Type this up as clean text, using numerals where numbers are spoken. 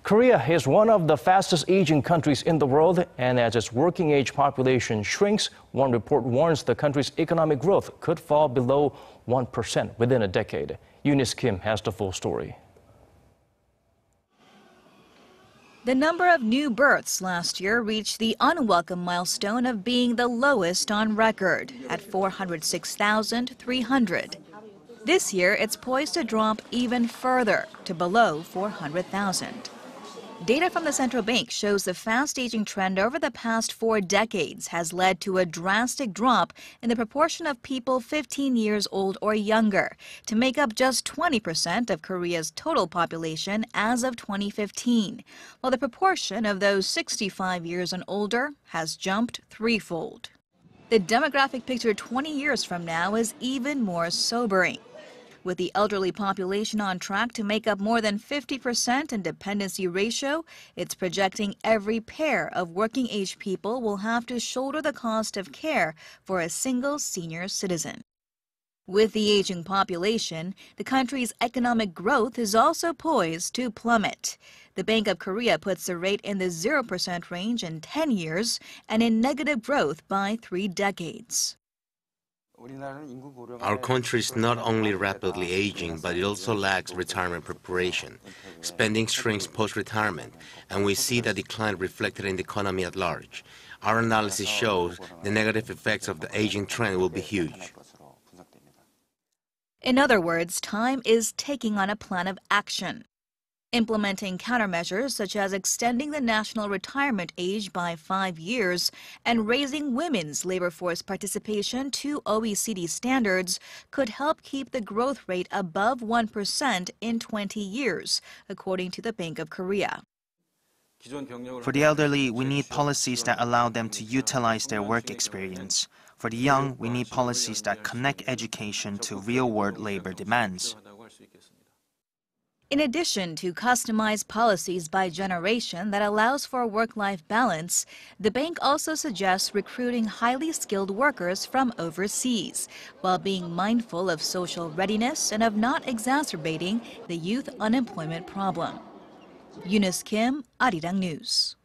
Korea is one of the fastest aging countries in the world, and as its working age population shrinks, one report warns the country's economic growth could fall below 1% within a decade. Eunice Kim has the full story. The number of new births last year reached the unwelcome milestone of being the lowest on record at 406,300. This year, it's poised to drop even further to below 400,000. Data from the central bank shows the fast-aging trend over the past 4 decades has led to a drastic drop in the proportion of people 15 years old or younger, to make up just 20% of Korea's total population as of 2015, while the proportion of those 65 years and older has jumped threefold. The demographic picture 20 years from now is even more sobering. With the elderly population on track to make up more than 50% in dependency ratio, it's projecting every pair of working-age people will have to shoulder the cost of care for a single senior citizen. With the aging population, the country's economic growth is also poised to plummet. The Bank of Korea puts the rate in the 0% range in 10 years and in negative growth by 3 decades. Our country is not only rapidly aging, but it also lacks retirement preparation. Spending shrinks post-retirement, and we see the decline reflected in the economy at large. Our analysis shows the negative effects of the aging trend will be huge. In other words, time is taking on a plan of action. Implementing countermeasures such as extending the national retirement age by 5 years and raising women's labor force participation to OECD standards could help keep the growth rate above 1% in 20 years, according to the Bank of Korea. For the elderly, we need policies that allow them to utilize their work experience. For the young, we need policies that connect education to real-world labor demands. In addition to customized policies by generation that allows for work-life balance, the bank also suggests recruiting highly skilled workers from overseas, while being mindful of social readiness and of not exacerbating the youth unemployment problem. Eunice Kim, Arirang News.